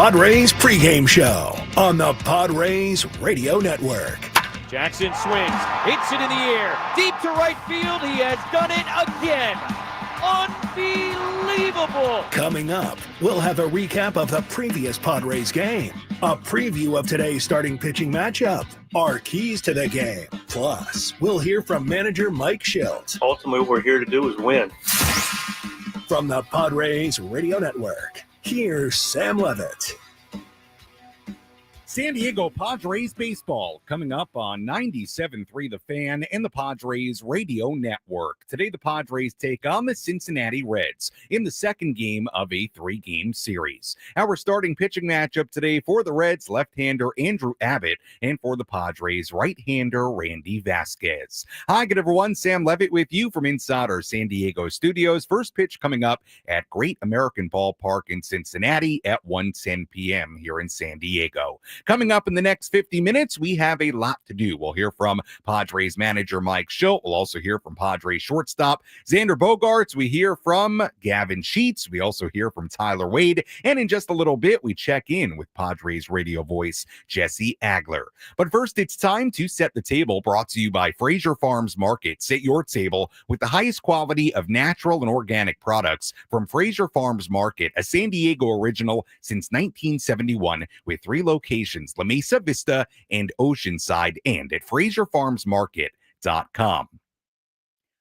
Padres pregame show on the Padres Radio Network. Jackson swings, hits it in the air, deep to right field. He has done it again. Unbelievable. Coming up, we'll have a recap of the previous Padres game, a preview of today's starting pitching matchup, our keys to the game. Plus, we'll hear from manager Mike Shildt. Ultimately, what we're here to do is win. From the Padres Radio Network, here's Sam Levitt. San Diego Padres baseball coming up on 97.3 The Fan and the Padres Radio Network. Today, the Padres take on the Cincinnati Reds in the second game of a three-game series. Our starting pitching matchup today for the Reds, left-hander Andrew Abbott, and for the Padres, right-hander Randy Vasquez. Hi, good everyone. Sam Levitt with you from inside our San Diego studios. First pitch coming up at Great American Ballpark in Cincinnati at 1:10 p.m. here in San Diego. Coming up in the next 50 minutes, we have a lot to do. We'll hear from Padres manager Mike Shildt. We'll also hear from Padres shortstop Xander Bogaerts. We hear from Gavin Sheets. We also hear from Tyler Wade. And in just a little bit, we check in with Padres radio voice Jesse Agler. But first, it's time to set the table, brought to you by Fraser Farms Market. Set your table with the highest quality of natural and organic products from Fraser Farms Market, a San Diego original since 1971 with 3 locations, La Mesa Vista and Oceanside, and at FraserFarmsMarket.com.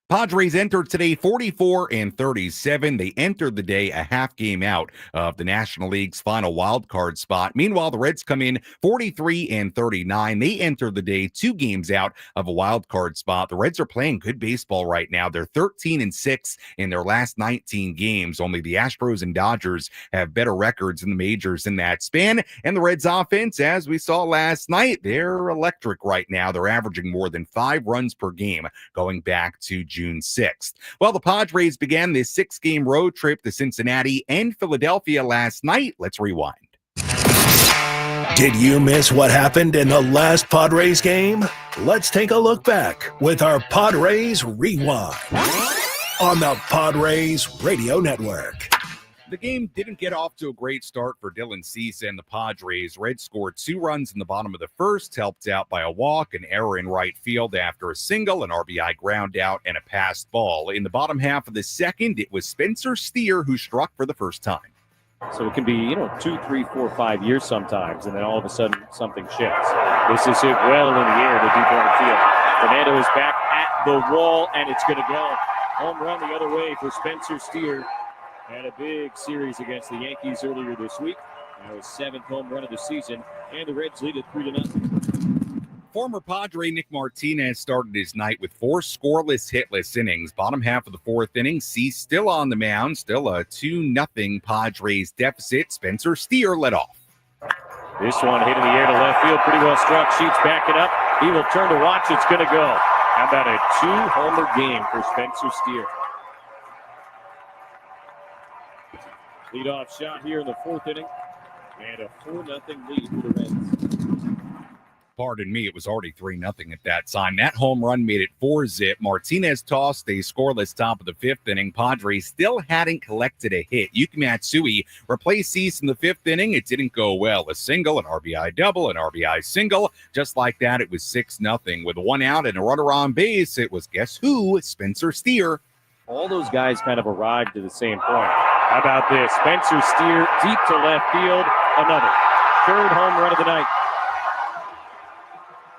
Padres entered today 44-37. They entered the day a half game out of the National League's final wild card spot. Meanwhile, the Reds come in 43-39. They entered the day 2 games out of a wild card spot. The Reds are playing good baseball right now. They're 13-6 in their last 19 games. Only the Astros and Dodgers have better records in the majors in that span. And the Reds offense, as we saw last night, they're electric right now. They're averaging more than 5 runs per game going back to June 6th. Well, the Padres began this 6-game road trip to Cincinnati and Philadelphia last night. Let's rewind. Did you miss what happened in the last Padres game? Let's take a look back with our Padres Rewind on the Padres Radio Network. The game didn't get off to a great start for Dylan Cease and the Padres. Reds scored 2 runs in the bottom of the first, helped out by a walk, an error in right field after a single, an RBI ground out, and a passed ball. In the bottom half of the second, it was Spencer Steer who struck for the first time. So it can be, 2, 3, 4, 5 years sometimes, and then all of a sudden something shifts. This is hit well in the air to deep right field. Fernando is back at the wall, and it's going to go. Home run the other way for Spencer Steer. Had a big series against the Yankees earlier this week. Now his 7th home run of the season, and the Reds lead it 3-0. Former Padre Nick Martinez started his night with 4 scoreless, hitless innings. Bottom half of the 4th inning, Cease still on the mound, still a 2-0 Padres deficit. Spencer Steer led off. This one hit in the air to left field, pretty well struck. Sheets back it up. He will turn to watch. It's going to go. How about a 2-homer game for Spencer Steer? Leadoff shot here in the 4th inning, and a 4-0 lead for the Reds. Pardon me, it was already 3-0 at that time. That home run made it 4-zip. Martinez tossed a scoreless top of the 5th inning. Padres still hadn't collected a hit. Yuki Matsui replaced Cease in the 5th inning. It didn't go well. A single, an RBI double, an RBI single. Just like that, it was 6-0. With 1 out and a runner on base, it was guess who? Spencer Steer. All those guys kind of arrived to the same point. How about this? Spencer Steer deep to left field. Another 3rd home run of the night.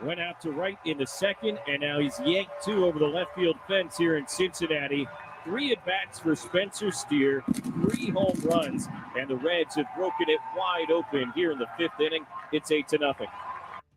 Went out to right in the 2nd, and now he's yanked 2 over the left field fence here in Cincinnati. 3 at-bats for Spencer Steer, 3 home runs, and the Reds have broken it wide open here in the 5th inning. It's 8-0.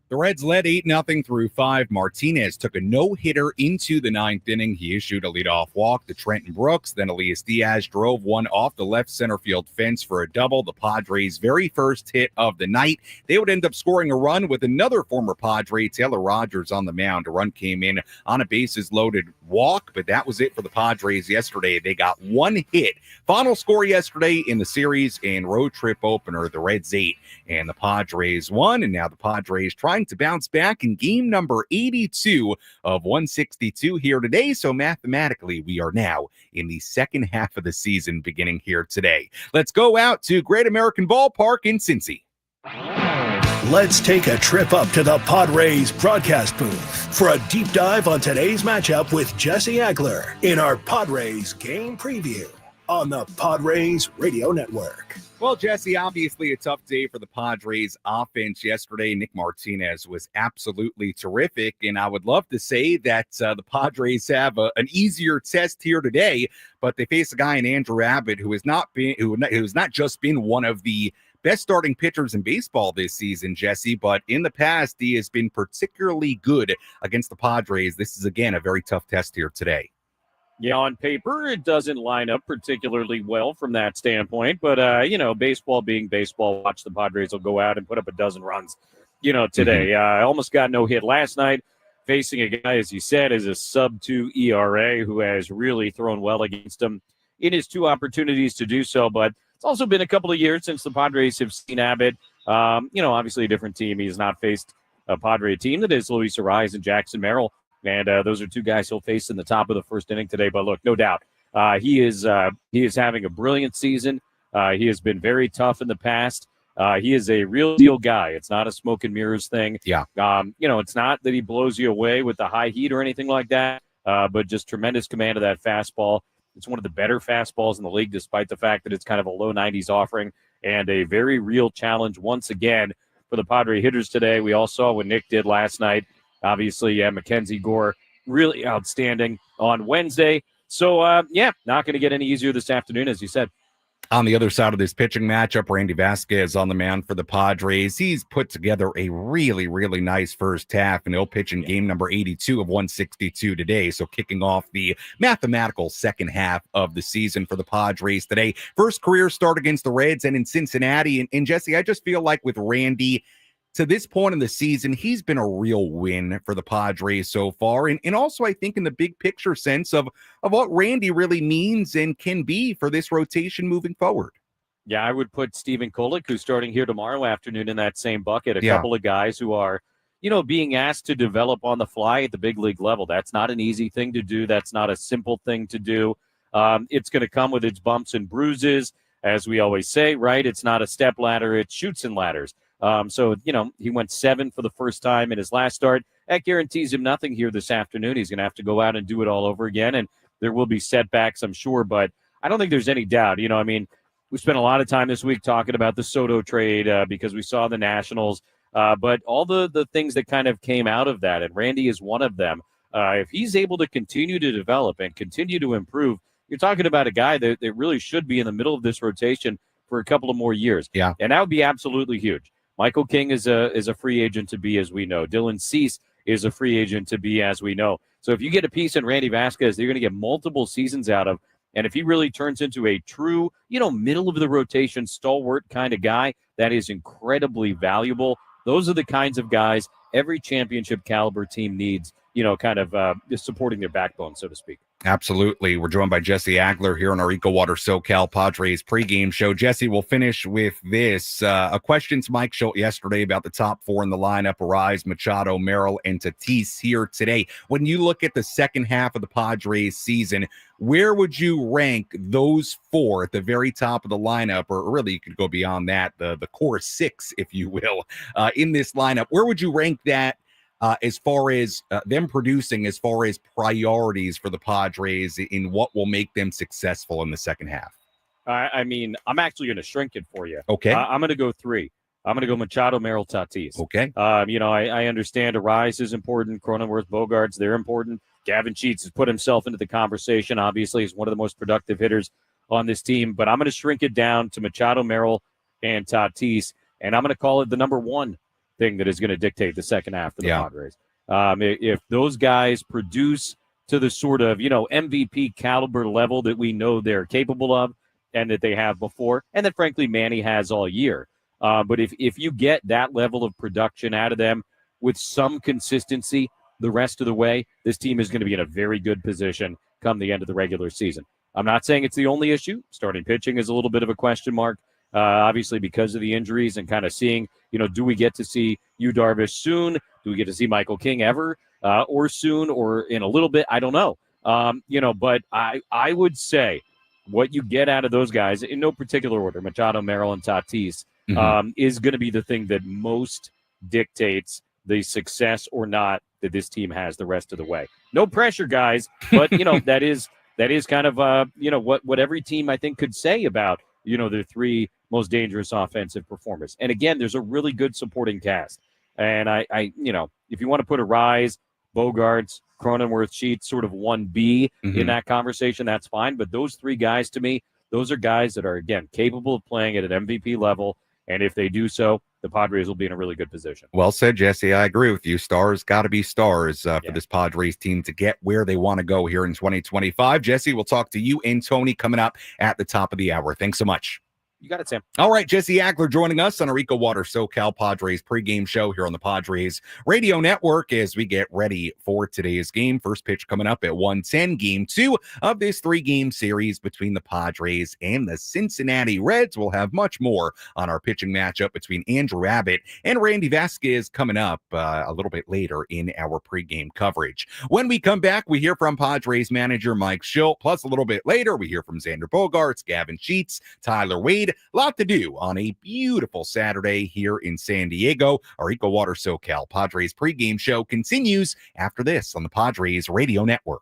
The Reds led 8-0 through 5. Martinez took a no-hitter into the 9th inning. He issued a leadoff walk to Trenton Brooks. Then Elias Diaz drove one off the left center field fence for a double. The Padres' very first hit of the night. They would end up scoring a run with another former Padre, Taylor Rogers, on the mound. A run came in on a bases-loaded walk, but that was it for the Padres yesterday. They got 1 hit. Final score yesterday in the series and road trip opener, the Reds 8 and the Padres 1. And now the Padres trying trying to bounce back in game number 82 of 162 here today. So mathematically, we are now in the second half of the season beginning here today. Let's go out to Great American Ballpark in Cincy. Let's take a trip up to the Padres broadcast booth for a deep dive on today's matchup with Jesse Agler in our Padres game preview on the Padres Radio Network. Well, Jesse, obviously a tough day for the Padres offense yesterday. Nick Martinez was absolutely terrific, and I would love to say that the Padres have an easier test here today, but they face a guy in Andrew Abbott who has not just been one of the best starting pitchers in baseball this season, Jesse, but in the past, he has been particularly good against the Padres. This is, again, a very tough test here today. Yeah, on paper, it doesn't line up particularly well from that standpoint, but, baseball being baseball, watch the Padres will go out and put up a dozen runs, today. Almost got no hit last night, facing a guy, as you said, is a sub-2 ERA who has really thrown well against him in his two opportunities to do so, but it's also been a couple of years since the Padres have seen Abbott. Obviously a different team. He has not faced a Padre team that is Luis Arraez and Jackson Merrill. And those are two guys he'll face in the top of the first inning today. But look, no doubt, he is having a brilliant season. He has been very tough in the past. He is a real deal guy. It's not a smoke and mirrors thing. Yeah. It's not that he blows you away with the high heat or anything like that, but just tremendous command of that fastball. It's one of the better fastballs in the league, despite the fact that it's kind of a low 90s offering, and a very real challenge once again for the Padre hitters today. We all saw what Nick did last night. Obviously, Mackenzie Gore, really outstanding on Wednesday. So, not going to get any easier this afternoon, as you said. On the other side of this pitching matchup, Randy Vasquez on the mound for the Padres. He's put together a really, really nice first half, and he'll pitch in game number 82 of 162 today. So kicking off the mathematical second half of the season for the Padres today. First career start against the Reds and in Cincinnati. And Jesse, I just feel like with Randy, to this point in the season, he's been a real win for the Padres so far. And also, I think in the big picture sense of what Randy really means and can be for this rotation moving forward. Yeah, I would put Stephen Kolek, who's starting here tomorrow afternoon, in that same bucket. A couple of guys who are, being asked to develop on the fly at the big league level. That's not an easy thing to do. That's not a simple thing to do. It's going to come with its bumps and bruises, as we always say, right? It's not a step ladder. It's chutes and ladders. He went 7 for the first time in his last start. That guarantees him nothing here this afternoon. He's going to have to go out and do it all over again, and there will be setbacks, I'm sure, but I don't think there's any doubt. We spent a lot of time this week talking about the Soto trade because we saw the Nationals, but all the things that kind of came out of that, and Randy is one of them. If he's able to continue to develop and continue to improve, you're talking about a guy that really should be in the middle of this rotation for a couple of more years. Yeah. And that would be absolutely huge. Michael King is a free agent to be, as we know. Dylan Cease is a free agent to be, as we know. So if you get a piece in Randy Vasquez, you're going to get multiple seasons out of. And if he really turns into a true, middle of the rotation, stalwart kind of guy, that is incredibly valuable. Those are the kinds of guys every championship caliber team needs, supporting their backbone, so to speak. Absolutely. We're joined by Jesse Agler here on our EcoWater SoCal Padres pregame show. Jesse, we'll finish with this. A question to Mike Shildt yesterday about the top 4 in the lineup: Arraez, Machado, Merrill, and Tatis here today. When you look at the second half of the Padres season, where would you rank those 4 at the very top of the lineup? Or really, you could go beyond that, the core 6, if you will, in this lineup. Where would you rank that? As far as them producing, as far as priorities for the Padres in what will make them successful in the second half? I'm actually going to shrink it for you. Okay. I'm going to go 3. I'm going to go Machado, Merrill, Tatis. Okay. I understand Arraez is important. Cronenworth, Bogaerts, they're important. Gavin Sheets has put himself into the conversation. Obviously, he's one of the most productive hitters on this team. But I'm going to shrink it down to Machado, Merrill, and Tatis. And I'm going to call it the number 1 thing that is going to dictate the second half for the Padres. If those guys produce to the sort of, MVP caliber level that we know they're capable of and that they have before, and that, frankly, Manny has all year. But if you get that level of production out of them with some consistency the rest of the way, this team is going to be in a very good position come the end of the regular season. I'm not saying it's the only issue. Starting pitching is a little bit of a question mark. obviously because of the injuries and kind of seeing, do we get to see Yu Darvish soon? Do we get to see Michael King ever or soon or in a little bit? I don't know. But I would say what you get out of those guys in no particular order, Machado, Merrill, and Tatis, is going to be the thing that most dictates the success or not that this team has the rest of the way. No pressure, guys, but that is kind of what every team I think could say about their three most dangerous offensive performers. And again, there's a really good supporting cast. And I if you want to put a Rise, Bogaerts, Cronenworth, Sheets, sort of 1B in that conversation, that's fine. But those three guys, to me, those are guys that are, again, capable of playing at an MVP level. And if they do so, the Padres will be in a really good position. Well said, Jesse. I agree with you. Stars got to be stars for this Padres team to get where they want to go here in 2025. Jesse, we'll talk to you and Tony coming up at the top of the hour. Thanks so much. You got it, Sam. All right, Jesse Agler joining us on our EcoWater SoCal Padres pregame show here on the Padres Radio Network as we get ready for today's game. First pitch coming up at 1:10, game 2 of this 3-game series between the Padres and the Cincinnati Reds. We'll have much more on our pitching matchup between Andrew Abbott and Randy Vasquez coming up a little bit later in our pregame coverage. When we come back, we hear from Padres manager Mike Shildt, plus a little bit later, we hear from Xander Bogaerts, Gavin Sheets, Tyler Wade. A lot to do on a beautiful Saturday here in San Diego. Our EcoWater SoCal Padres pregame show continues after this on the Padres Radio Network.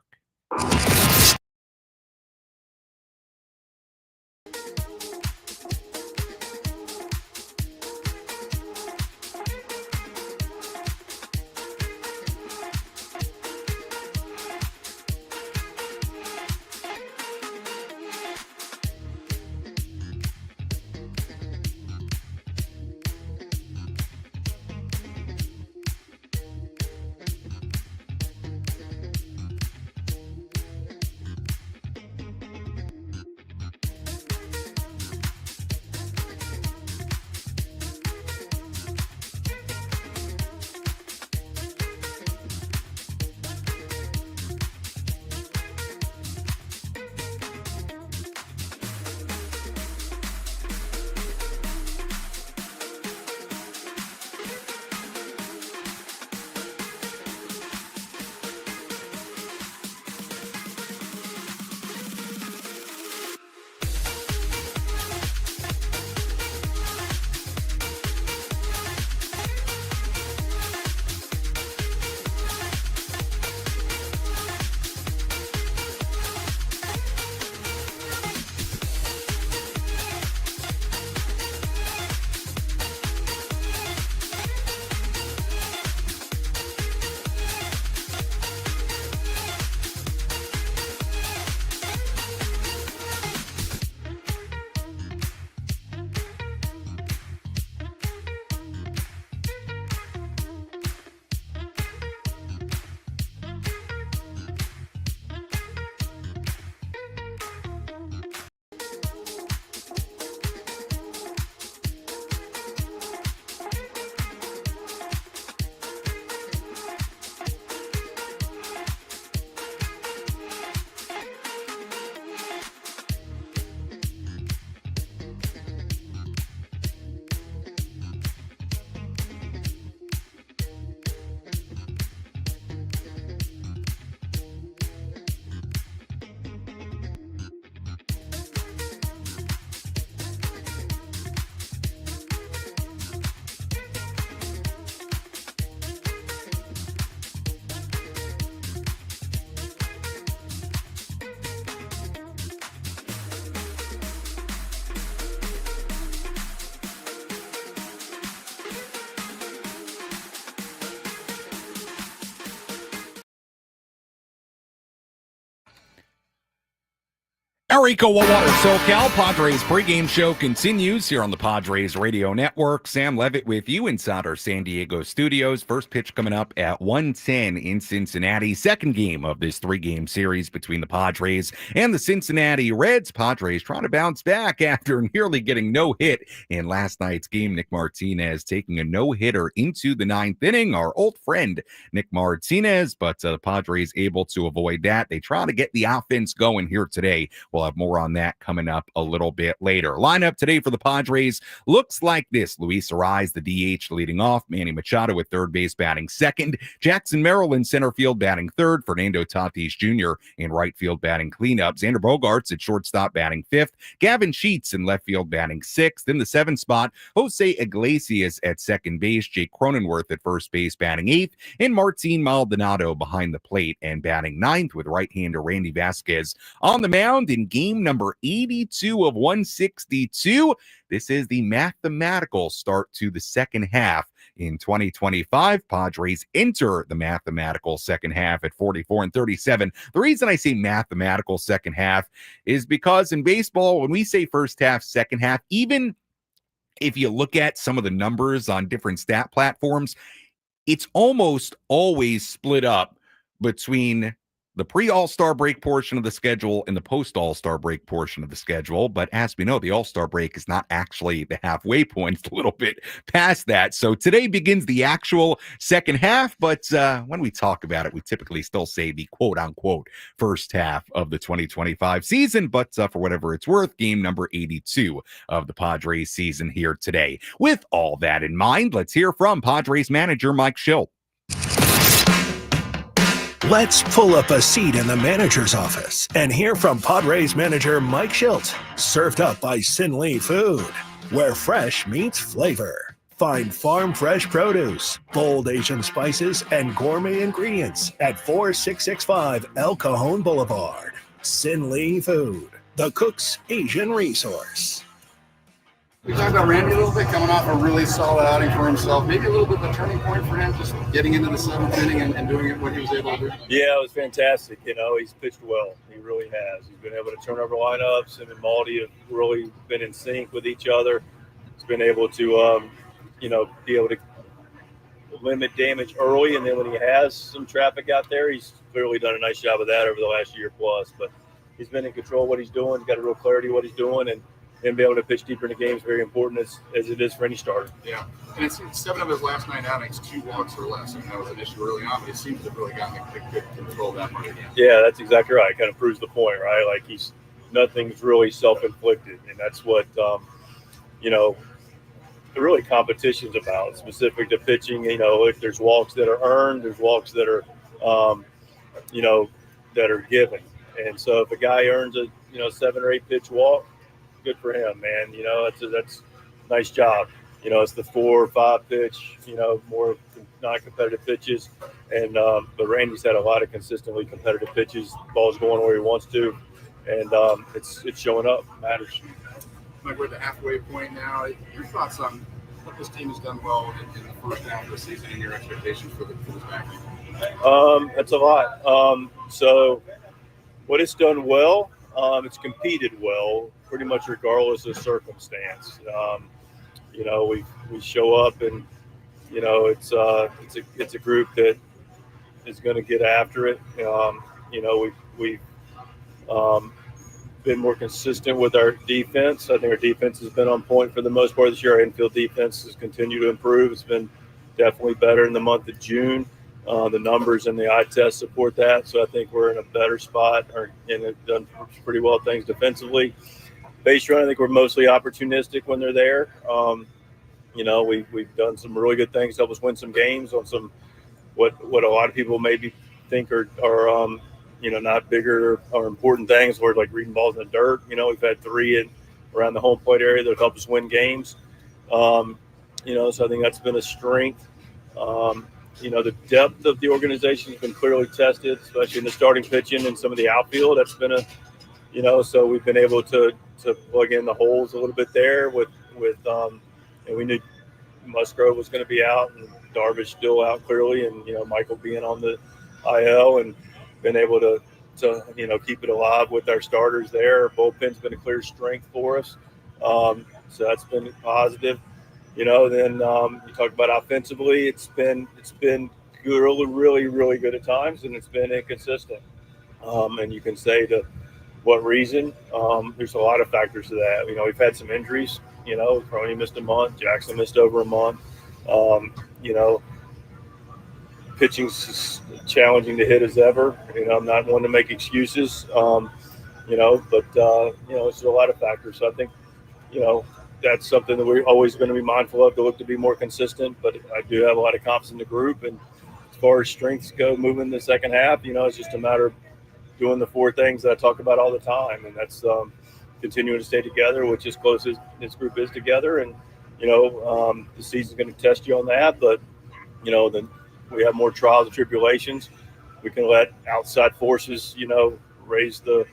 Our EcoWater SoCal Padres pregame show continues here on the Padres Radio Network. Sam Levitt with you inside our San Diego studios. First pitch coming up at 1:10 in Cincinnati. Second game of this 3-game series between the Padres and the Cincinnati Reds. Padres trying to bounce back after nearly getting no hit in last night's game. Nick Martinez taking a no-hitter into the 9th inning. Our old friend Nick Martinez, but the Padres able to avoid that. They try to get the offense going here today. We'll We'll have more on that coming up a little bit later. Lineup today for the Padres looks like this. Luis Arraez, the DH, leading off. Manny Machado at third base, batting second. Jackson Merrill in center field, batting third. Fernando Tatis Jr. in right field, batting cleanup. Xander Bogaerts at shortstop, batting fifth. Gavin Sheets in left field, batting sixth. In the seventh spot, Jose Iglesias at second base. Jake Cronenworth at first base, batting eighth. And Martin Maldonado behind the plate and batting ninth, with right-hander Randy Vasquez on the mound in game number 82 of 162. This is the mathematical start to the second half in 2025. Padres enter the mathematical second half at 44-37. The reason I say mathematical second half is because in baseball, when we say first half, second half, even if you look at some of the numbers on different stat platforms, it's almost always split up between the pre-All-Star break portion of the schedule and the post-All-Star break portion of the schedule. But as we know, the All-Star break is not actually the halfway point. It's a little bit past that. So today begins the actual second half. But when we talk about it, we typically still say the quote-unquote first half of the 2025 season. But for whatever it's worth, game number 82 of the Padres season here today. With all that in mind, let's hear from Padres manager Mike Shildt. Let's pull up a seat in the manager's office and hear from Padres manager Mike Shildt, served up by Sin Lee Food, where fresh meets flavor. Find farm fresh produce, bold Asian spices, and gourmet ingredients at 4665 El Cajon Boulevard. Sin Lee Food, the cook's Asian resource. We talked about Randy a little bit, coming off a really solid outing for himself. Maybe a little bit of a turning point for him, just getting into the seventh inning and doing it what he was able to do. Yeah, it was fantastic. He's pitched well. He really has. He's been able to turn over lineups. Him and Maldi have really been in sync with each other. He's been able to, be able to limit damage early. And then when he has some traffic out there, he's clearly done a nice job of that over the last year plus. But he's been in control of what he's doing. He's got a real clarity of what he's doing. And be able to pitch deeper in the game is very important as it is for any starter. Yeah, and it's 7 of his last 9 outings, 2 walks or less. And that was an issue early on, but it seems to have really gotten a good control of that part of the game. Yeah, that's exactly right. Kind of proves the point, right? Like nothing's really self-inflicted, and that's what really competition's about. Specific to pitching, if there's walks that are earned, there's walks that are, that are given. And so if a guy earns a 7 or 8 pitch walk, good for him, man. That's a nice job. It's the 4 or 5 pitch, more non-competitive pitches. And but Randy's had a lot of consistently competitive pitches. The ball's going where he wants to, and it's showing up. It matters. Mike, we're at the halfway point now. Your thoughts on what this team has done well in the first half of the season and your expectations for this back end? That's a lot. So what it's done well, it's competed well, pretty much regardless of circumstance. We show up and it's a group that is going to get after it. We've been more consistent with our defense. I think our defense has been on point for the most part this year. Our infield defense has continued to improve. It's been definitely better in the month of June. The numbers and the eye test support that. So I think we're in a better spot and have done pretty well things defensively. Base run, I think we're mostly opportunistic when they're there. We've done some really good things to help us win some games on some what a lot of people maybe think are not bigger or important things, where like reading balls in the dirt. We've had 3 around the home plate area that help us win games. So I think that's been a strength. The depth of the organization has been clearly tested, especially in the starting pitching and some of the outfield. That's been so we've been able to plug in the holes a little bit there with and we knew Musgrove was going to be out and Darvish still out clearly, and Michael being on the IL, and been able to keep it alive with our starters there. Our bullpen's been a clear strength for us, so that's been positive. Then you talk about offensively, it's been really, really, really good at times, and it's been inconsistent. And you can say to what reason? There's a lot of factors to that. We've had some injuries. Crony missed a month. Jackson missed over a month. Pitching's challenging to hit as ever. I'm not one to make excuses. But it's a lot of factors. So I think, that's something that we're always going to be mindful of to look to be more consistent. But I do have a lot of confidence in the group. And as far as strengths go, moving the second half, it's just a matter of doing the four things that I talk about all the time. And that's continuing to stay together, which is close as this group is together. And, the season's going to test you on that. But, then we have more trials and tribulations. We can let outside forces, raise the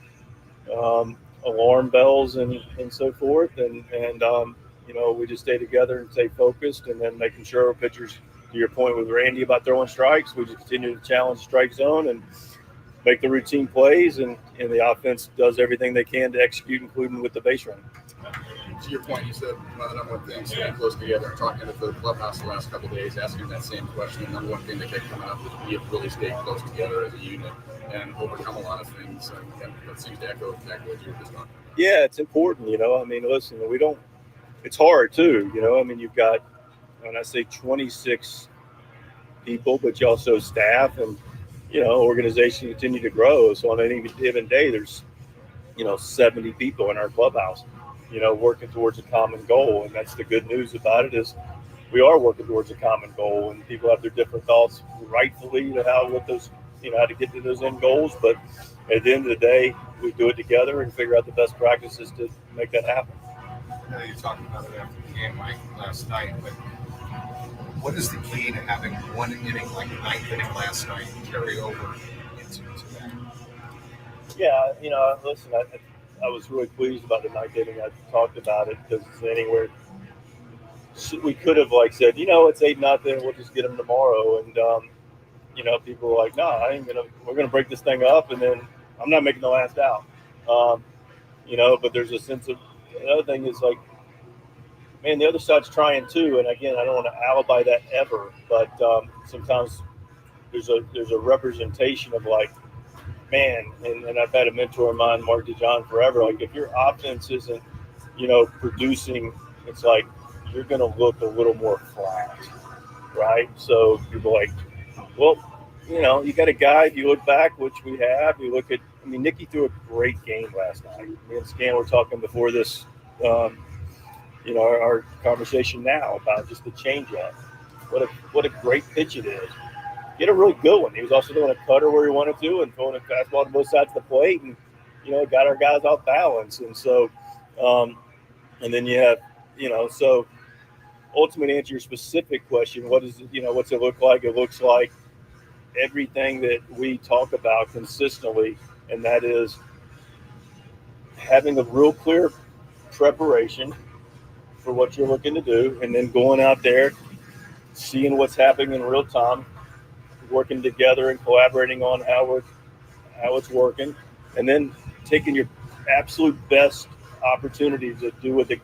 alarm bells and so forth. And we just stay together and stay focused, and then making sure our pitchers, to your point with Randy about throwing strikes, we just continue to challenge the strike zone and make the routine plays, and the offense does everything they can to execute, including with the base running. To your point, you said one of the number one things, staying close together. Talking to the clubhouse the last couple of days, asking that same question. The number one thing that kept coming up is we have really stayed close together as a unit and overcome a lot of things. And that seems to echo exactly what you were just talking about. Yeah, it's important. Listen, we don't. It's hard too. You've got, when I say 26 people, but you also staff and organization continue to grow. So on any given day, there's 70 people in our clubhouse, working towards a common goal. And that's the good news about it, is we are working towards a common goal, and people have their different thoughts, rightfully, to how to get to those end goals. But at the end of the day, we do it together and figure out the best practices to make that happen. I know you talked about it after the game, Mike, last night, but what is the key to having one inning like the ninth inning last night carry over into that? Yeah, listen, I was really pleased about the ninth inning. I talked about it because it's an inning where we could have said, it's 8-0, we'll just get them tomorrow. And, people were like, no, we're going to break this thing up, and then I'm not making the last out. But there's a sense of, another thing is man, the other side's trying too. And again, I don't want to alibi that ever, but sometimes there's a representation of man, and I've had a mentor of mine, Mark DeJohn, forever. If your offense isn't, producing, it's you're going to look a little more flat, right? So people well, you got a guy, if you look back, which we have, you look at, Nicky threw a great game last night. Me and Scan were talking before this, our conversation now about just the changeup. What a great pitch it is. He had a really good one. He was also doing a cutter where he wanted to and throwing a fastball to both sides of the plate, and got our guys off balance. And so, and then you have, so ultimately, to answer your specific question, what's it look like? It looks like everything that we talk about consistently, and that is having a real clear preparation for what you're looking to do, and then going out there, seeing what's happening in real time, working together and collaborating on how it's working, and then taking your absolute best opportunity to do what the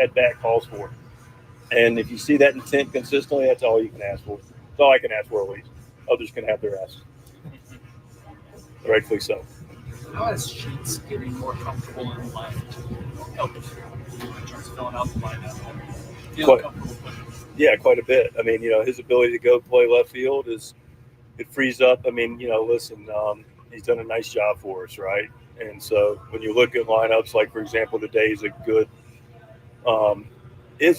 at-bat calls for. And if you see that intent consistently, that's all you can ask for. That's all I can ask for, at least. Others can have their asses. Rightfully so. How is Sheets getting more comfortable in left help in terms of filling out the lineup? Feeling comfortable with him? Yeah, quite a bit. His ability to go play left field it frees up. Listen, he's done a nice job for us, right? And so when you look at lineups, for example, today is a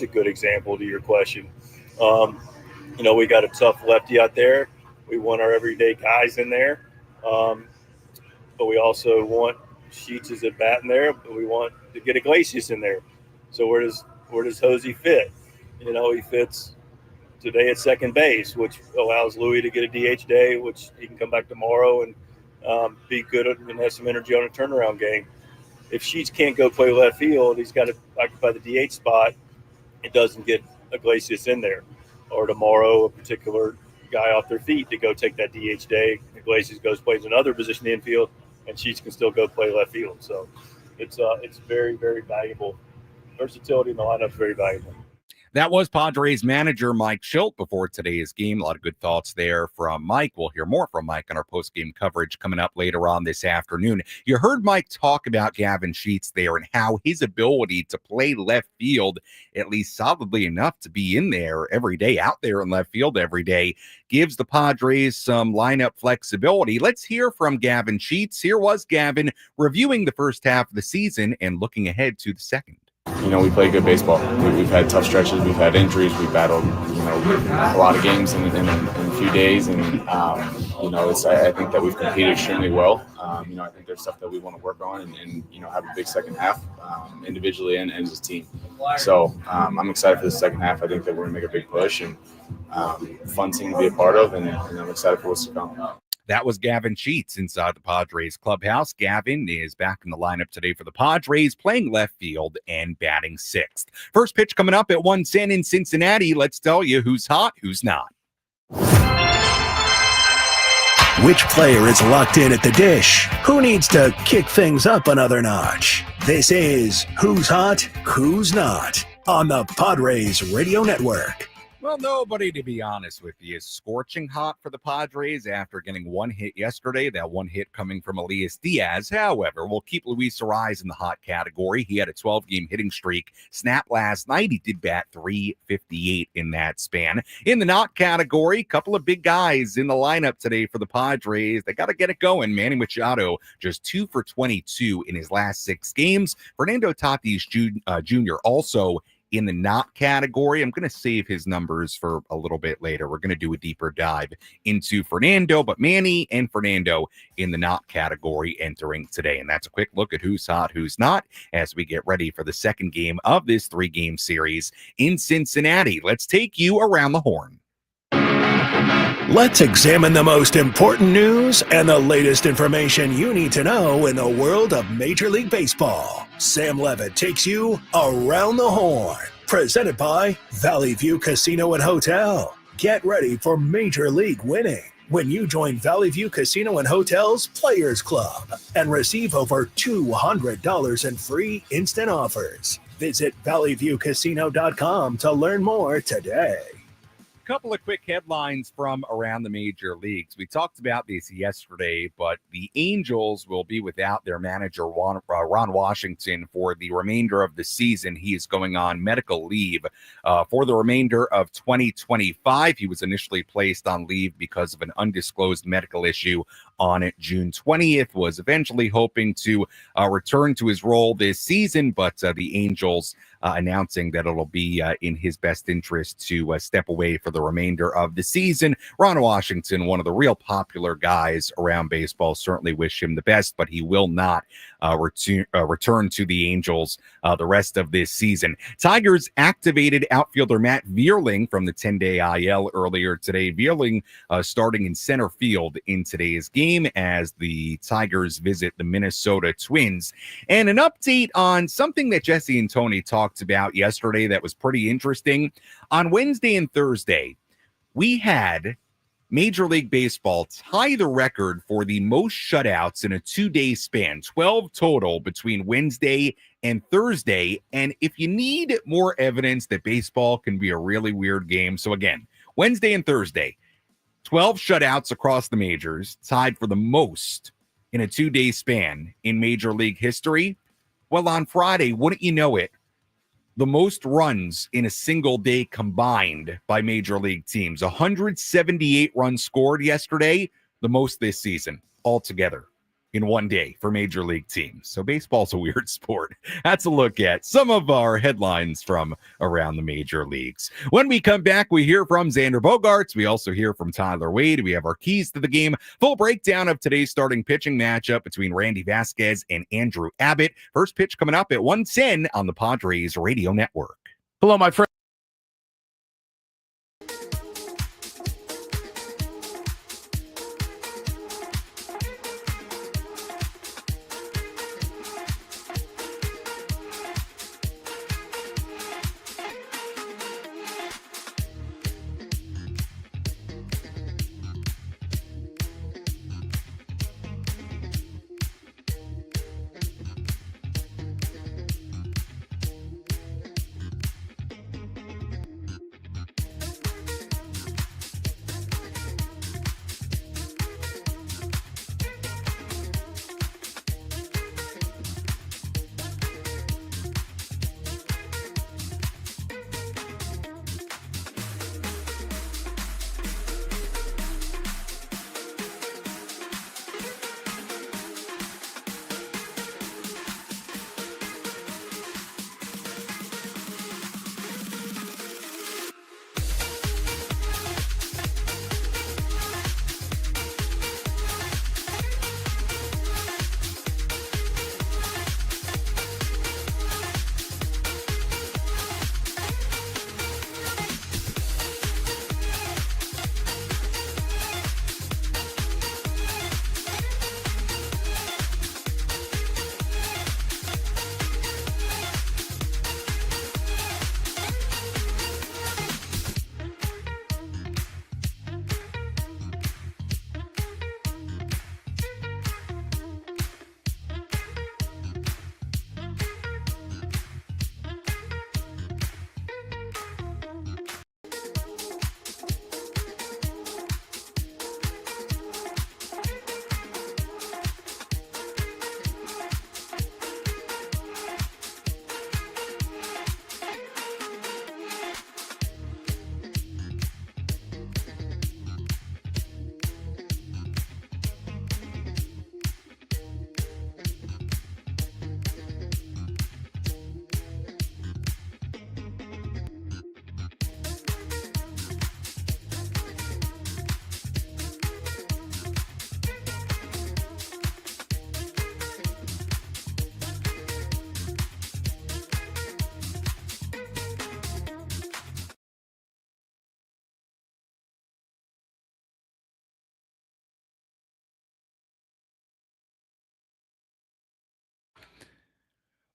good example to your question. We got a tough lefty out there. We want our everyday guys in there. But we also want Sheets as a bat in there, but we want to get Iglesias in there. So where does Hosey fit? He fits today at second base, which allows Louis to get a DH day, which he can come back tomorrow and be good and have some energy on a turnaround game. If Sheets can't go play left field, he's got to occupy the DH spot. It doesn't get Iglesias in there, or tomorrow a particular guy off their feet to go take that DH day. Iglesias plays another position in the infield, and Sheets can still go play left field. So it's very, very valuable. Versatility in the lineup is very valuable. That was Padres manager Mike Shildt before today's game. A lot of good thoughts there from Mike. We'll hear more from Mike on our post-game coverage coming up later on this afternoon. You heard Mike talk about Gavin Sheets there and how his ability to play left field, at least solidly enough to be in there every day, out there in left field every day, gives the Padres some lineup flexibility. Let's hear from Gavin Sheets. Here was Gavin reviewing the first half of the season and looking ahead to the second. We play good baseball. We've had tough stretches. We've had injuries. We've battled, a lot of games in a few days. And, I think that we've competed extremely well. I think there's stuff that we want to work on and have a big second half individually and as a team. So I'm excited for the second half. I think that we're going to make a big push and fun team to be a part of. And I'm excited for what's to come. That was Gavin Sheets inside the Padres clubhouse. Gavin is back in the lineup today for the Padres, playing left field and batting sixth. First pitch coming up at 1:10 in Cincinnati. Let's tell you who's hot, who's not. Which player is locked in at the dish? Who needs to kick things up another notch? This is Who's Hot, Who's Not on the Padres Radio Network. Well, nobody, to be honest with you, is scorching hot for the Padres after getting one hit yesterday, that one hit coming from Elias Diaz. However, we'll keep Luis Ariz in the hot category. He had a 12-game hitting streak. Snap last night. He did bat .358 in that span. In the not category, a couple of big guys in the lineup today for the Padres. They got to get it going. Manny Machado, just 2 for 22 in his last 6 games. Fernando Tatis Jr. also in the not category. I'm going to save his numbers for a little bit later. We're going to do a deeper dive into Fernando, but Manny and Fernando in the not category entering today. And that's a quick look at who's hot, who's not, as we get ready for the second game of this 3-game series in Cincinnati. Let's take you around the horn. Let's examine the most important news and the latest information you need to know in the world of Major League Baseball. Sam Levitt takes you around the horn. Presented by Valley View Casino and Hotel. Get ready for Major League winning when you join Valley View Casino and Hotel's Players Club and receive over $200 in free instant offers. Visit valleyviewcasino.com to learn more today. Couple of quick headlines from around the major leagues. We talked about this yesterday, but the Angels will be without their manager, Ron Washington, for the remainder of the season. He is going on medical leave for the remainder of 2025. He was initially placed on leave because of an undisclosed medical issue on June 20th, was eventually hoping to return to his role this season, but the Angels announcing that it'll be in his best interest to step away for the remainder of the season. Ron Washington, one of the real popular guys around baseball, certainly wish him the best, but he will not return to the Angels the rest of this season. Tigers activated outfielder Matt Vierling from the 10-day IL earlier today. Vierling starting in center field in today's game as the Tigers visit the Minnesota Twins. And an update on something that Jesse and Tony talked about yesterday that was pretty interesting. On Wednesday and Thursday, we had Major League Baseball tie the record for the most shutouts in a 2-day span, 12 total between Wednesday and Thursday. And if you need more evidence that baseball can be a really weird game, so again, Wednesday and Thursday, 12 shutouts across the majors, tied for the most in a 2-day span in Major League history. Well, on Friday, wouldn't you know it, the most runs in a single day combined by Major League teams. 178 runs scored yesterday, the most this season altogether in one day for Major League teams. So baseball's a weird sport. That's a look at some of our headlines from around the major leagues. When we come back, we hear from Xander Bogaerts. We also hear from Tyler Wade. We have our keys to the game. Full breakdown of today's starting pitching matchup between Randy Vasquez and Andrew Abbott. First pitch coming up at 1:10 on the Padres Radio Network. Hello, my friend.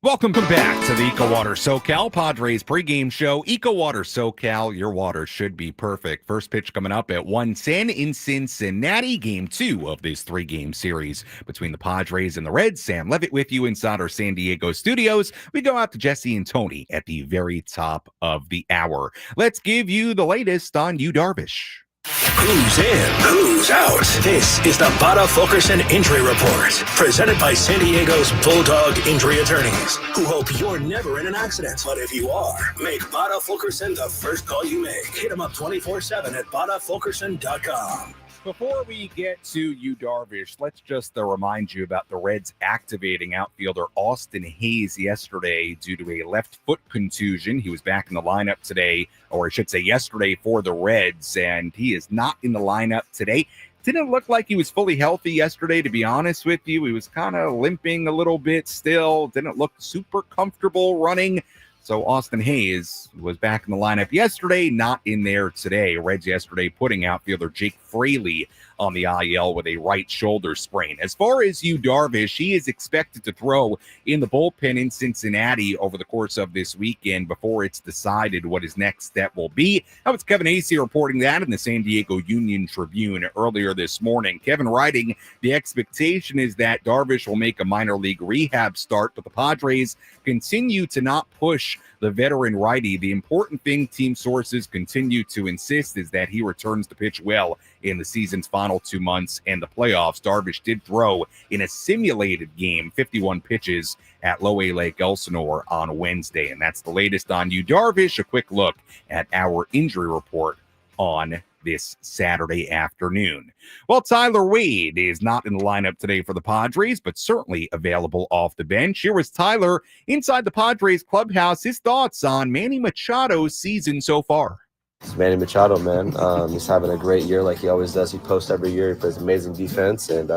Welcome back to the EcoWater SoCal Padres pregame show. EcoWater SoCal, your water should be perfect. First pitch coming up at 1:10 in Cincinnati. Game 2 of this 3-game series between the Padres and the Reds. Sam Levitt with you inside our San Diego studios. We go out to Jesse and Tony at the very top of the hour. Let's give you the latest on Yu Darvish. Who's in? Who's out? This is the Bada Fulkerson Injury Report, presented by San Diego's Bulldog Injury Attorneys, who hope you're never in an accident. But if you are, make Bada Fulkerson the first call you make. Hit them up 24/7 at badafulkerson.com. Before we get to Yu Darvish, let's just remind you about the Reds activating outfielder Austin Hayes yesterday due to a left foot contusion. He was back in the lineup today, or I should say yesterday, for the Reds, and he is not in the lineup today. Didn't look like he was fully healthy yesterday, to be honest with you. He was kind of limping a little bit still, didn't look super comfortable running. So Austin Hayes was back in the lineup yesterday, not in there today. Reds yesterday putting outfielder Jake Fraley on the IL with a right shoulder sprain. As far as Yu Darvish, he is expected to throw in the bullpen in Cincinnati over the course of this weekend before it's decided what his next step will be. That was Kevin Acee reporting that in the San Diego Union-Tribune earlier this morning. Kevin writing, the expectation is that Darvish will make a minor league rehab start, but the Padres continue to not push the veteran righty. The important thing team sources continue to insist is that he returns to pitch well in the season's final 2 months and the playoffs. Darvish did throw in a simulated game, 51 pitches at Low A Lake Elsinore on Wednesday. And that's the latest on Yu Darvish. A quick look at our injury report on this Saturday afternoon. Well, Tyler Wade is not in the lineup today for the Padres, but certainly available off the bench. Here was Tyler inside the Padres clubhouse. His thoughts on Manny Machado's season so far. It's Manny Machado, man. He's having a great year like he always does. He posts every year. He plays amazing defense, and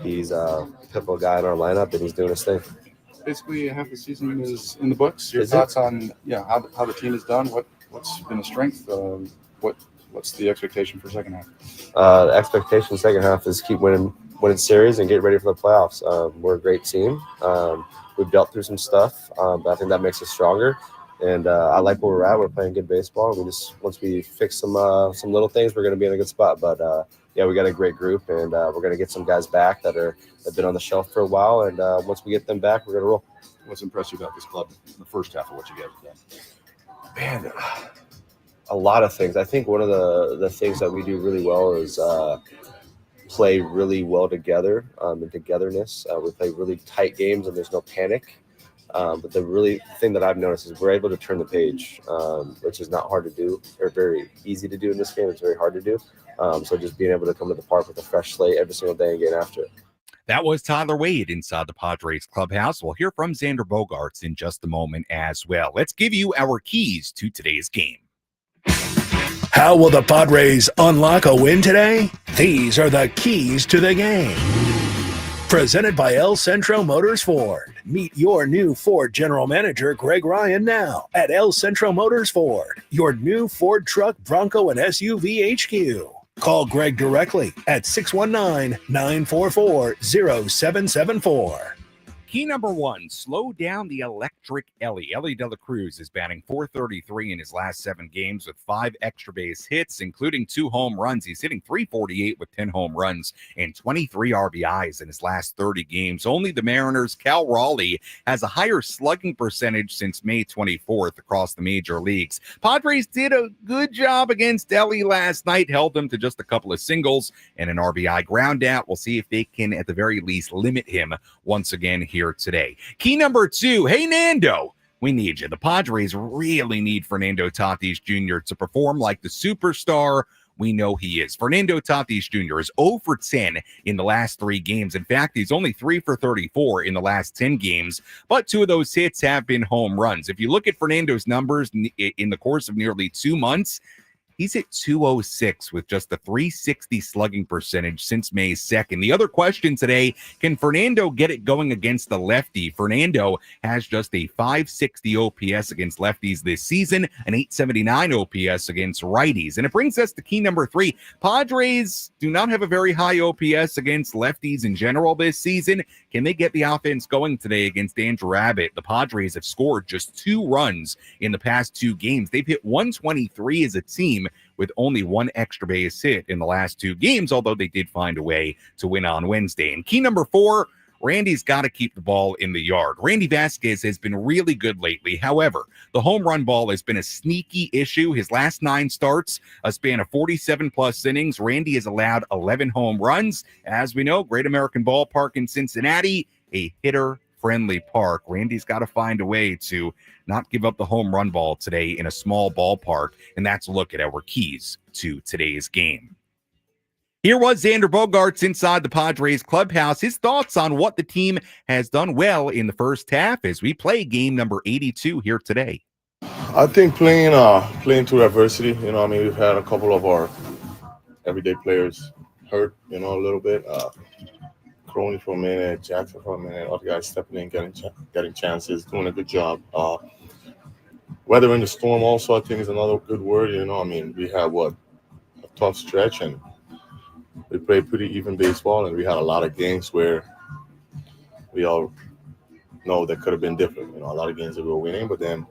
he's a pivotal guy in our lineup, and he's doing his thing. Basically, half the season is in the books. Your thoughts on how the team has done? What's been a strength? What's the expectation for second half? The expectation second half is keep winning series and get ready for the playoffs. We're a great team. We've dealt through some stuff, but I think that makes us stronger. And I like where we're at. We're playing good baseball. Once we fix some little things, we're going to be in a good spot. But we got a great group, and we're going to get some guys back that have been on the shelf for a while. And once we get them back, we're going to roll. What's impressed you about this club in the first half of what you guys have done? Man, a lot of things. I think one of the things that we do really well is play really well together and togetherness. We play really tight games and there's no panic. But the thing that I've noticed is we're able to turn the page, which is not hard to do or very easy to do in this game. It's very hard to do. So just being able to come to the park with a fresh slate every single day and get after it. That was Tyler Wade inside the Padres clubhouse. We'll hear from Xander Bogaerts in just a moment as well. Let's give you our keys to today's game. How will the Padres unlock a win today? These are the keys to the game. Presented by El Centro Motors Ford. Meet your new Ford General Manager, Greg Ryan, now at El Centro Motors Ford, your new Ford truck, Bronco, and SUV HQ. Call Greg directly at 619-944-0774. Key number 1, slow down the electric Ellie. Ellie De La Cruz is batting .433 in his last 7 games with 5 extra base hits, including 2 home runs. He's hitting .348 with 10 home runs and 23 RBIs in his last 30 games. Only the Mariners' Cal Raleigh has a higher slugging percentage since May 24th across the major leagues. Padres did a good job against Ellie last night, held them to just a couple of singles and an RBI ground out. We'll see if they can, at the very least, limit him once again here today. Key number 2, hey, Nando, we need you. The Padres really need Fernando Tatis Jr. to perform like the superstar we know he is. Fernando Tatis Jr. is 0 for 10 in the last 3 games. In fact, he's only 3 for 34 in the last 10 games, but 2 of those hits have been home runs. If you look at Fernando's numbers in the course of nearly 2 months, He's hit 206 with just a 360 slugging percentage since May 2nd. The other question today, can Fernando get it going against the lefty? Fernando has just a 560 OPS against lefties this season, an 879 OPS against righties. And it brings us to key number 3. Padres do not have a very high OPS against lefties in general this season. Can they get the offense going today against Andrew Abbott? The Padres have scored just 2 runs in the past 2 games. They've hit 123 as a team with only 1 extra base hit in the last 2 games, although they did find a way to win on Wednesday. And key number 4, Randy's got to keep the ball in the yard. Randy Vasquez has been really good lately. However, the home run ball has been a sneaky issue. His last 9 starts, a span of 47-plus innings, Randy has allowed 11 home runs. As we know, Great American Ballpark in Cincinnati, a hitter-friendly park. Randy's got to find a way to not give up the home run ball today in a small ballpark, and that's a look at our keys to today's game. Here was Xander Bogaerts inside the Padres clubhouse. His thoughts on what the team has done well in the first half as we play game number 82 here today. I think playing through adversity. We've had a couple of our everyday players hurt, a little bit. Crony for a minute, Jackson for a minute, other guys stepping in, getting chances, doing a good job. Weathering the storm also, I think, is another good word. We had a tough stretch, and we played pretty even baseball, and we had a lot of games where we all know that could have been different. A lot of games that we were winning, but then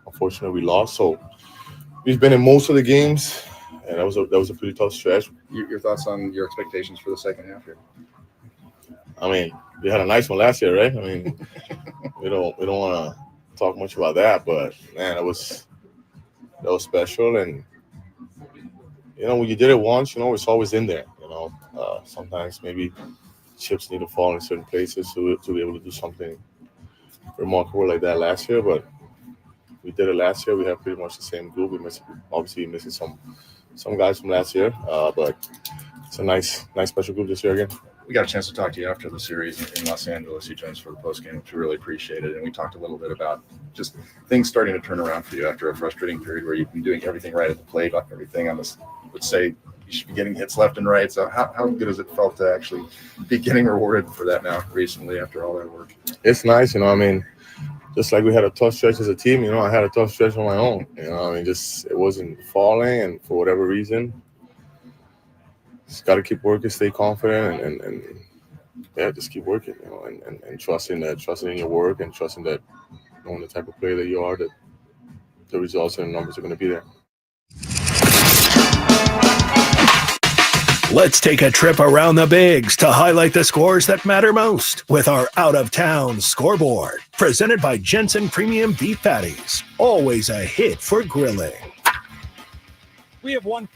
unfortunately we lost. So we've been in most of the games, and that was a pretty tough stretch. Your thoughts on your expectations for the second half here? We had a nice one last year, right? We don't want to talk much about that, but man, that was special. And when you did it once, it's always in there. Sometimes maybe chips need to fall in certain places to be able to do something remarkable like that last year. But we did it last year. We have pretty much the same group. We obviously missing some guys from last year, but it's a nice special group this year again. We got a chance to talk to you after the series in Los Angeles. You joined us for the postgame, which we really appreciated. And we talked a little bit about just things starting to turn around for you after a frustrating period where you've been doing everything right at the plate, everything on this, would say you should be getting hits left and right. So how good has it felt to actually be getting rewarded for that now recently after all that work? It's nice, just like we had a tough stretch as a team, I had a tough stretch on my own. Just it wasn't falling, and for whatever reason, just got to keep working, stay confident, and just keep working, and trusting in your work, and trusting that knowing the type of player that you are, that the results and the numbers are going to be there. Let's take a trip around the bigs to highlight the scores that matter most with our out-of-town scoreboard. Presented by Jensen Premium Beef Patties. Always a hit for grilling. We have one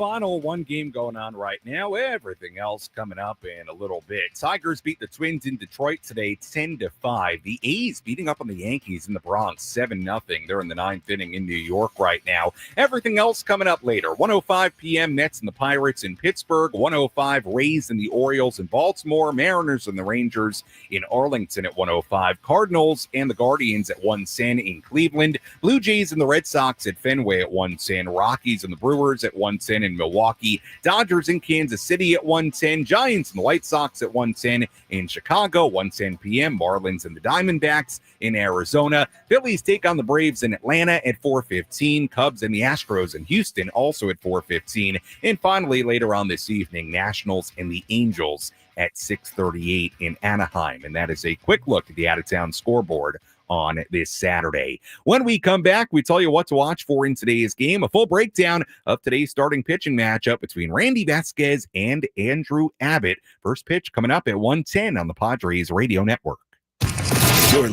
game going on right now. Everything else coming up in a little bit. Tigers beat the Twins in Detroit today 10-5. The A's beating up on the Yankees in the Bronx 7-0. They're in the 9th inning in New York right now. Everything else coming up later. 1:05 p.m. Mets and the Pirates in Pittsburgh. 1:05 Rays and the Orioles in Baltimore. Mariners and the Rangers in Arlington at 1:05. Cardinals and the Guardians at 1:10 in Cleveland. Blue Jays and the Red Sox at Fenway at 1:10. Rockies and the Brewers at 1:10 in Milwaukee. Dodgers in Kansas City at 1:10. Giants and the White Sox at 1:10 in Chicago. 1:10 p.m. Marlins and the Diamondbacks in Arizona. Phillies take on the Braves in Atlanta at 4:15. Cubs and the Astros in Houston also at 4:15. And finally, later on this evening, Nationals and the Angels at 6:38 in Anaheim. And that is a quick look at the out-of-town scoreboard on this Saturday. When we come back, we tell you what to watch for in today's game. A full breakdown of today's starting pitching matchup between Randy Vasquez and Andrew Abbott. First pitch coming up at 1:10 on the Padres Radio Network. You're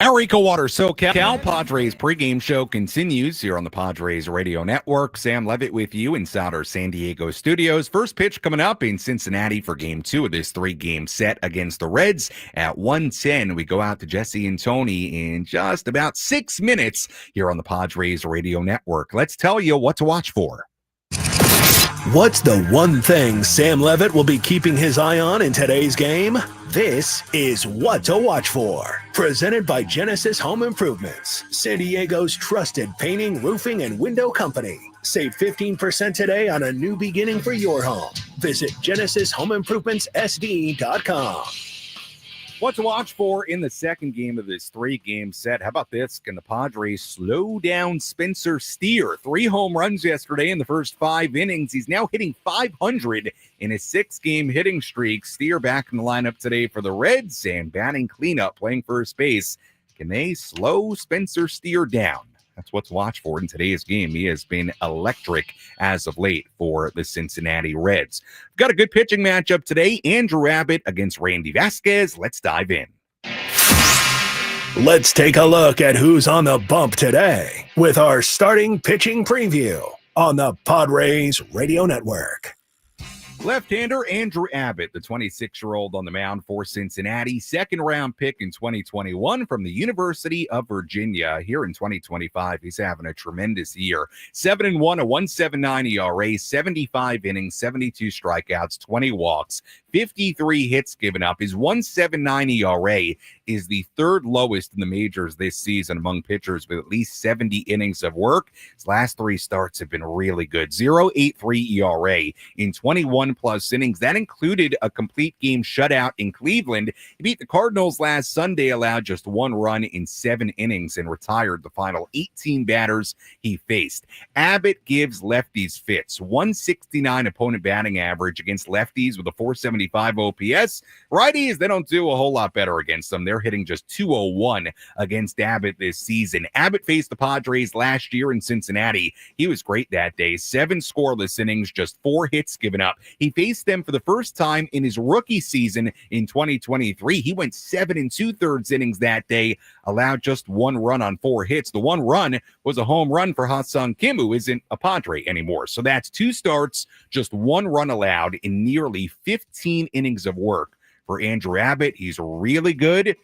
Our EcoWater SoCal Padres pregame show continues here on the Padres Radio Network. Sam Levitt with you inside our San Diego studios. First pitch coming up in Cincinnati for Game 2 of this 3-game set against the Reds at 1:10. We go out to Jesse and Tony in just about 6 minutes here on the Padres Radio Network. Let's tell you what to watch for. What's the one thing Sam Levitt will be keeping his eye on in today's game? This is What to Watch For, presented by Genesis Home Improvements, San Diego's trusted painting, roofing, and window company. Save 15% today on a new beginning for your home. Visit GenesisHomeImprovementsSD.com. What to watch for in the second game of this 3-game set. How about this? Can the Padres slow down Spencer Steer? 3 home runs yesterday in the first 5 innings. He's now hitting .500 in his 6-game hitting streak. Steer back in the lineup today for the Reds and batting cleanup, playing first base. Can they slow Spencer Steer down? That's what to watch for in today's game. He has been electric as of late for the Cincinnati Reds. We've got a good pitching matchup today. Andrew Abbott against Randy Vasquez. Let's dive in. Let's take a look at who's on the bump today with our starting pitching preview on the Padres Radio Network. Left-hander Andrew Abbott, the 26-year-old on the mound for Cincinnati, second-round pick in 2021 from the University of Virginia. Here in 2025, he's having a tremendous year. 7-1, a 1.79 ERA, 75 innings, 72 strikeouts, 20 walks, 53 hits given up. His 1.79 ERA is the third lowest in the majors this season among pitchers with at least 70 innings of work. His last 3 starts have been really good. 0.83 ERA in 21 plus innings. That included a complete game shutout in Cleveland. He beat the Cardinals last Sunday, allowed just 1 run in 7 innings, and retired the final 18 batters he faced. Abbott gives lefties fits. 169 opponent batting average against lefties with a 475 OPS. Righties, they don't do a whole lot better against them. They're hitting just 201 against Abbott this season. Abbott faced the Padres last year in Cincinnati. He was great that day. 7 scoreless innings, just 4 hits given up. He faced them for the first time in his rookie season in 2023. He went 7 2/3 innings that day, allowed just 1 run on 4 hits. The 1 run was a home run for Ha-Sung Kim, who isn't a Padre anymore. So that's 2 starts, just 1 run allowed in nearly 15 innings of work for Andrew Abbott. He's really good,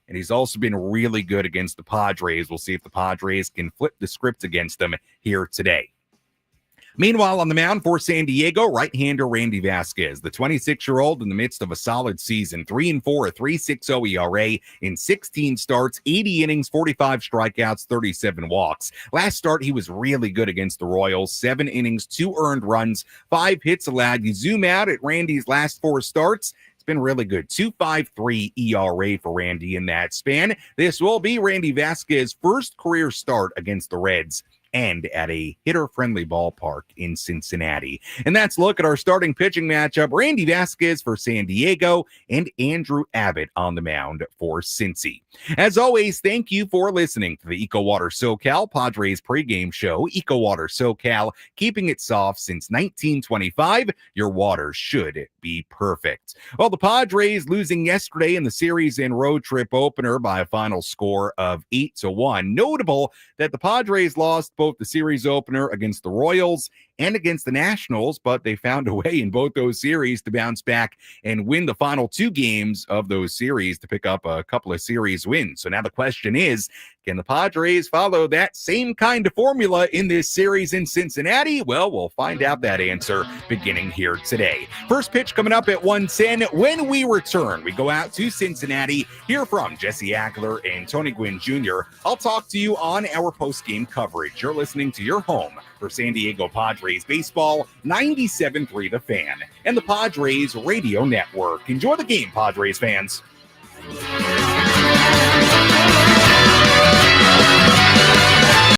and he's also been really good against the Padres. We'll see if the Padres can flip the script against them here today. Meanwhile, on the mound for San Diego, right-hander Randy Vasquez, the 26-year-old in the midst of a solid season, 3-4, a 3.60 ERA in 16 starts, 80 innings, 45 strikeouts, 37 walks. Last start, he was really good against the Royals, 7 innings, 2 earned runs, 5 hits allowed. You zoom out at Randy's last 4 starts, it's been really good. 2.53 ERA for Randy in that span. This will be Randy Vasquez's first career start against the Reds, and at a hitter-friendly ballpark in Cincinnati. And that's a look at our starting pitching matchup. Randy Vasquez for San Diego and Andrew Abbott on the mound for Cincy. As always, thank you for listening to the EcoWater SoCal Padres pregame show. EcoWater SoCal, keeping it soft since 1925. Your water should be perfect. Well, the Padres losing yesterday in the series and road trip opener by a final score of 8-1. Notable that the Padres lost both the series opener against the Royals and against the Nationals, but they found a way in both those series to bounce back and win the final 2 games of those series to pick up a couple of series wins. So now the question is, can the Padres follow that same kind of formula in this series in Cincinnati? Well, we'll find out that answer beginning here today. First pitch coming up at 1:10. When we return, we go out to Cincinnati, hear from Jesse Ackler and Tony Gwynn Jr. I'll talk to you on our post-game coverage. You're listening to your home for San Diego Padres baseball, 97.3 The Fan, and the Padres Radio Network. Enjoy the game, Padres fans.